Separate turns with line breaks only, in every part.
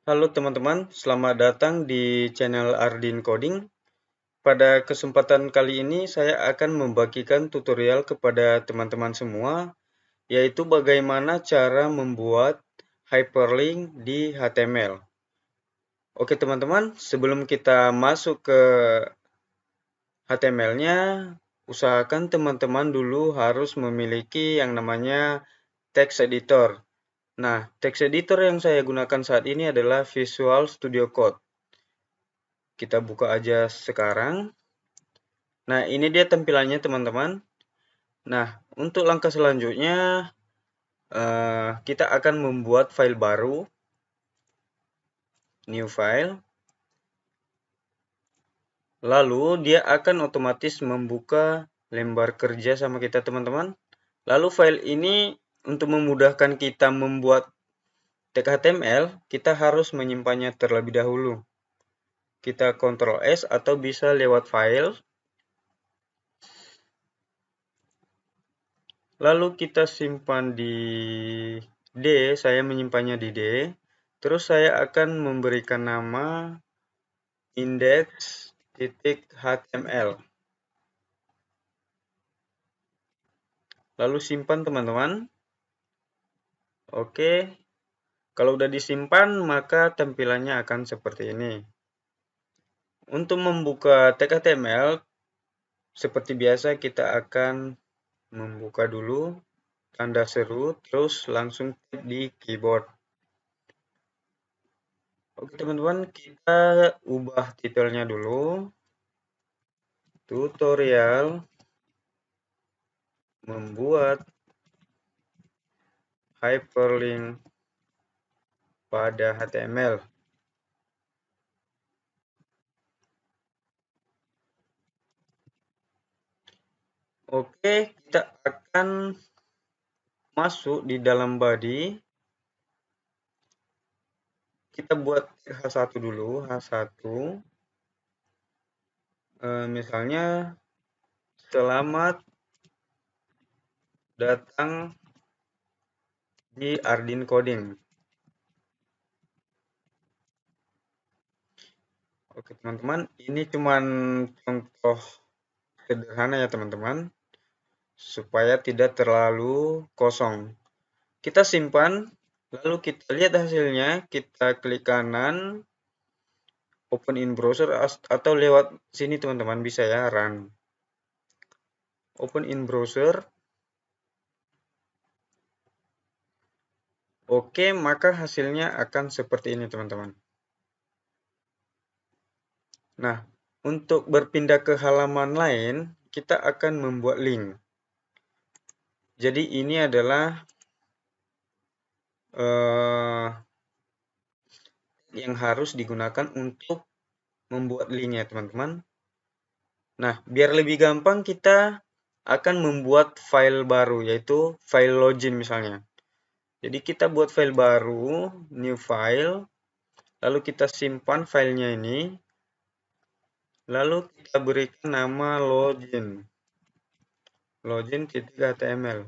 Halo teman-teman, selamat datang di channel Ardin Coding. Pada kesempatan kali ini saya akan membagikan tutorial kepada teman-teman semua, yaitu bagaimana cara membuat hyperlink di HTML. Oke teman-teman, sebelum kita masuk ke HTML-nya, usahakan teman-teman dulu harus memiliki yang namanya text editor. Nah, text editor yang saya gunakan saat ini adalah Visual Studio Code. Kita buka aja sekarang. Nah, ini dia tampilannya teman-teman. Nah, untuk langkah selanjutnya, kita akan membuat file baru, new file. Lalu, dia akan otomatis membuka lembar kerja sama kita teman-teman. Lalu, file ini untuk memudahkan kita membuat tag HTML, kita harus menyimpannya terlebih dahulu. Kita Ctrl S atau bisa lewat file. Lalu kita simpan di D, saya menyimpannya di D. Terus saya akan memberikan nama index.html. Lalu simpan teman-teman. Oke. Kalau udah disimpan, maka tampilannya akan seperti ini. Untuk membuka tag HTML, seperti biasa kita akan membuka dulu tanda seru, terus langsung klik di keyboard. Oke teman-teman, kita ubah titelnya dulu. Tutorial membuat hyperlink pada HTML. Oke, kita akan masuk di dalam body. Kita buat H1 dulu, H1. Misalnya, selamat datang di Ardin Coding. Oke teman-teman, ini cuman contoh sederhana ya teman-teman, supaya tidak terlalu kosong. Kita simpan, lalu kita lihat hasilnya, kita klik kanan, open in browser, atau lewat sini teman-teman bisa ya, run. Open in browser. Oke, maka hasilnya akan seperti ini teman-teman. Nah, untuk berpindah ke halaman lain, kita akan membuat link. Jadi ini adalah yang harus digunakan untuk membuat link ya teman-teman. Nah, biar lebih gampang kita akan membuat file baru, yaitu file login misalnya. Jadi kita buat file baru, new file, lalu kita simpan filenya ini, lalu kita berikan nama login, login.html.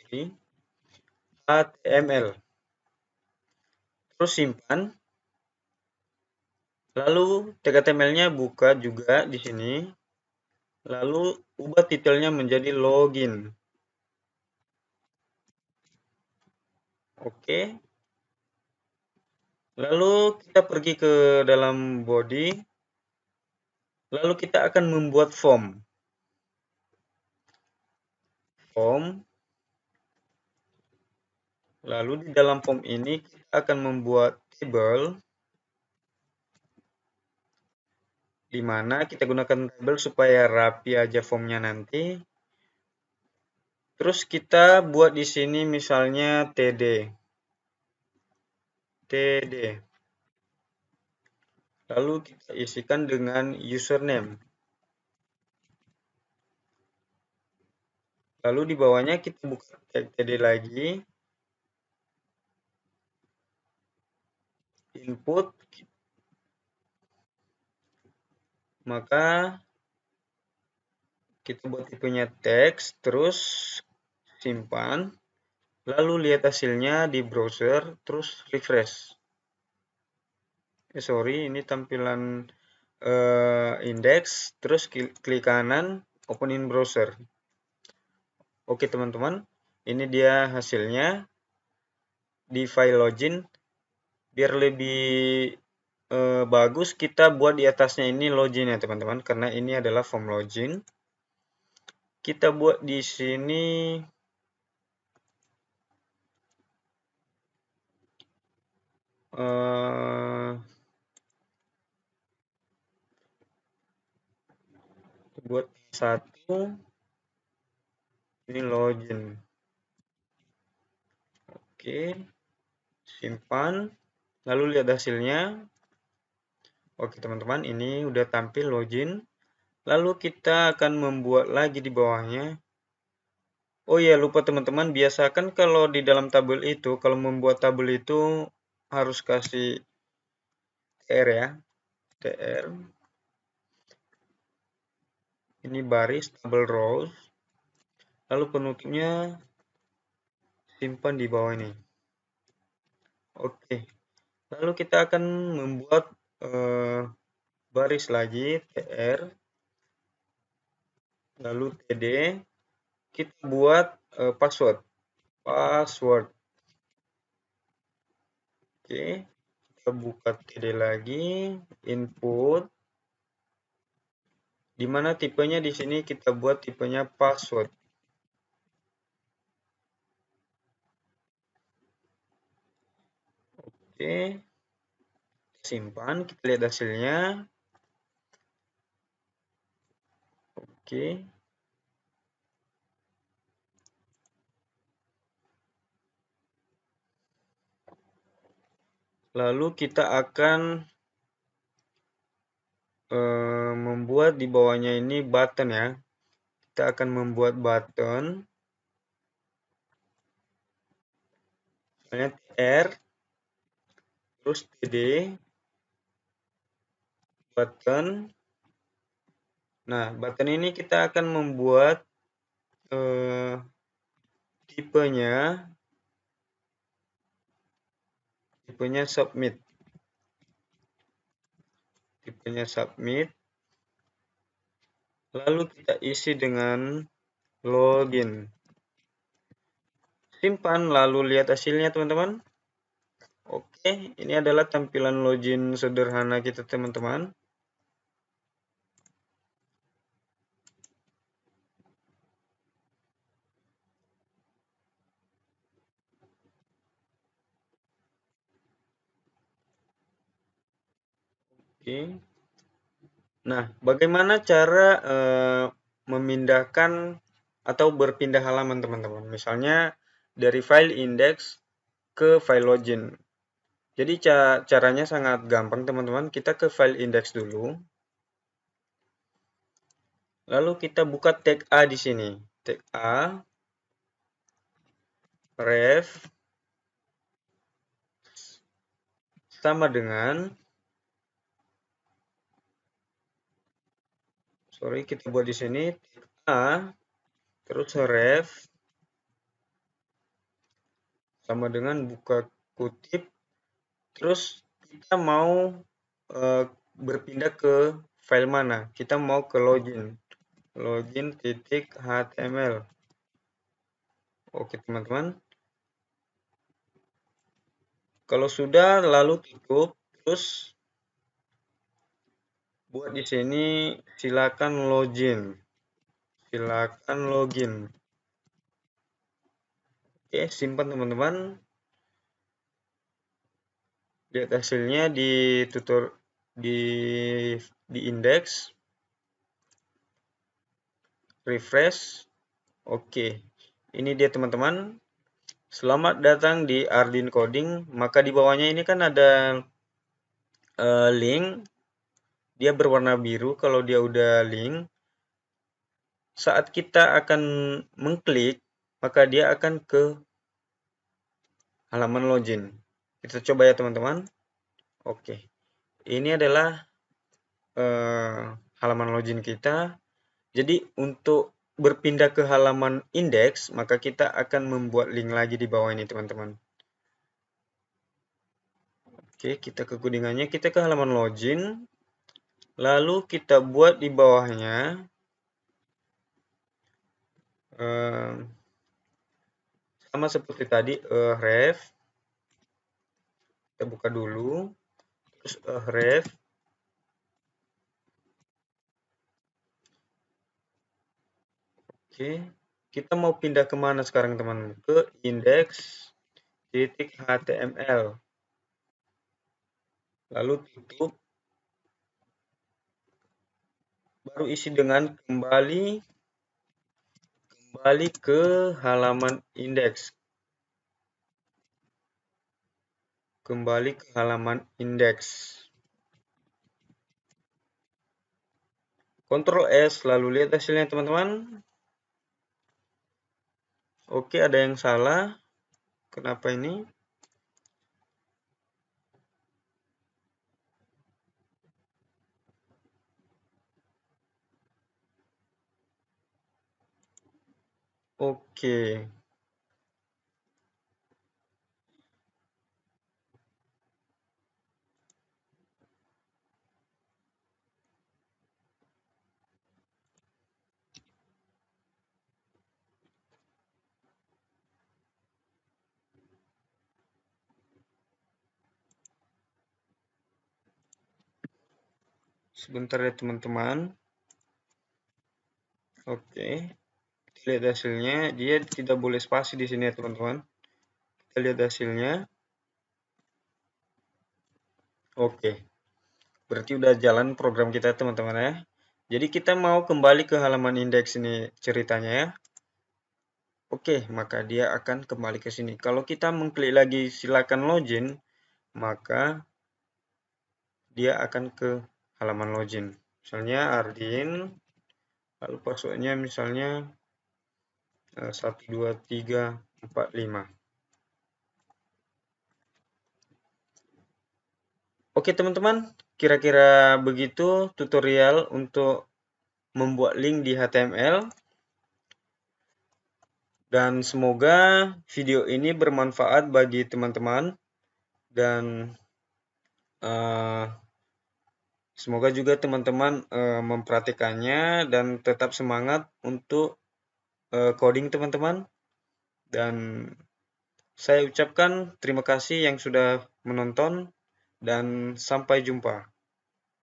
Ini HTML. Terus simpan. Lalu tag HTML-nya buka juga di sini. Lalu ubah titelnya menjadi login. Oke. Lalu kita pergi ke dalam body. Lalu kita akan membuat form. Lalu di dalam form ini kita akan membuat table, di mana kita gunakan table supaya rapi aja formnya nanti. Terus kita buat di sini misalnya TD. Lalu kita isikan dengan username. Lalu di bawahnya kita buka tag TD lagi. Input. Maka kita buat tipenya teks, terus simpan. lalu lihat hasilnya di browser, terus refresh. Sorry, ini tampilan index, terus klik kanan, open in browser. Oke teman-teman, ini dia hasilnya di file login. Biar lebih bagus, kita buat di atasnya ini login ya teman-teman, karena ini adalah form login. Kita buat di sini buat satu, ini login. Oke, simpan, lalu lihat hasilnya. Oke teman-teman, ini udah tampil login. Lalu kita akan membuat lagi di bawahnya. Oh iya, lupa teman-teman, biasakan kalau di dalam tabel itu, kalau membuat tabel itu harus kasih tr ya, tr. Ini baris tabel rows. Lalu penutupnya simpan di bawah ini. Oke. Lalu kita akan membuat baris lagi tr. Lalu td. Kita buat password. Oke. Kita buka td lagi, input. Di mana tipenya di sini kita buat tipenya password. Oke. Simpan, kita lihat hasilnya. Oke. Lalu kita akan membuat di bawahnya ini button ya. Kita akan membuat button. Misalnya tr, terus td, button. Nah, button ini kita akan membuat tipenya submit. Tipenya submit. Lalu kita isi dengan login. Simpan, lalu lihat hasilnya teman-teman. Oke, ini adalah tampilan login sederhana kita teman-teman. Oke. Nah, bagaimana cara memindahkan atau berpindah halaman teman-teman? Misalnya dari file index ke file login. Jadi caranya sangat gampang teman-teman. Kita ke file index dulu. Lalu kita buka tag A di sini. Tag A, ref, sama dengan, kita buat di sini tag A, terus ref, sama dengan buka kutip, terus kita mau berpindah ke file mana? Kita mau ke login.html. Oke teman-teman. Kalau sudah, lalu tutup, terus buat di sini silakan login. Oke, simpan teman-teman. Lihat hasilnya di di index. Refresh. Oke. Ini dia teman-teman. Selamat datang di Arduino Coding. Maka di bawahnya ini kan ada link. Dia berwarna biru kalau dia udah link. Saat kita akan mengklik, maka dia akan ke halaman login. Kita coba ya teman-teman. Oke. Ini adalah halaman login kita. Jadi untuk berpindah ke halaman indeks, maka kita akan membuat link lagi di bawah ini, teman-teman. Oke, kita ke codingannya, kita ke halaman login, lalu kita buat di bawahnya sama seperti tadi, ref, kita buka dulu, terus ref, oke, kita mau pindah kemana sekarang, teman? Ke index.html, lalu tutup, baru isi dengan kembali ke halaman indeks. Kembali ke halaman indeks. Ctrl S, lalu lihat hasilnya, teman-teman. Oke, ada yang salah. Kenapa ini? Oke. Sebentar ya, teman-teman. Oke. Kita lihat hasilnya. Dia tidak boleh spasi di sini ya, teman-teman. Kita lihat hasilnya. Oke. Berarti udah jalan program kita, teman-teman ya. Jadi kita mau kembali ke halaman indeks ini ceritanya ya. Oke, maka dia akan kembali ke sini. Kalau kita mengklik lagi silakan login, maka dia akan ke halaman login. Misalnya Ardin, lalu passwordnya misalnya 12345. Oke teman-teman, kira-kira begitu tutorial untuk membuat link di HTML. Dan semoga video ini bermanfaat bagi teman-teman. Dan semoga juga teman-teman memperhatikannya dan tetap semangat untuk coding teman-teman. Dan saya ucapkan terima kasih yang sudah menonton dan sampai jumpa.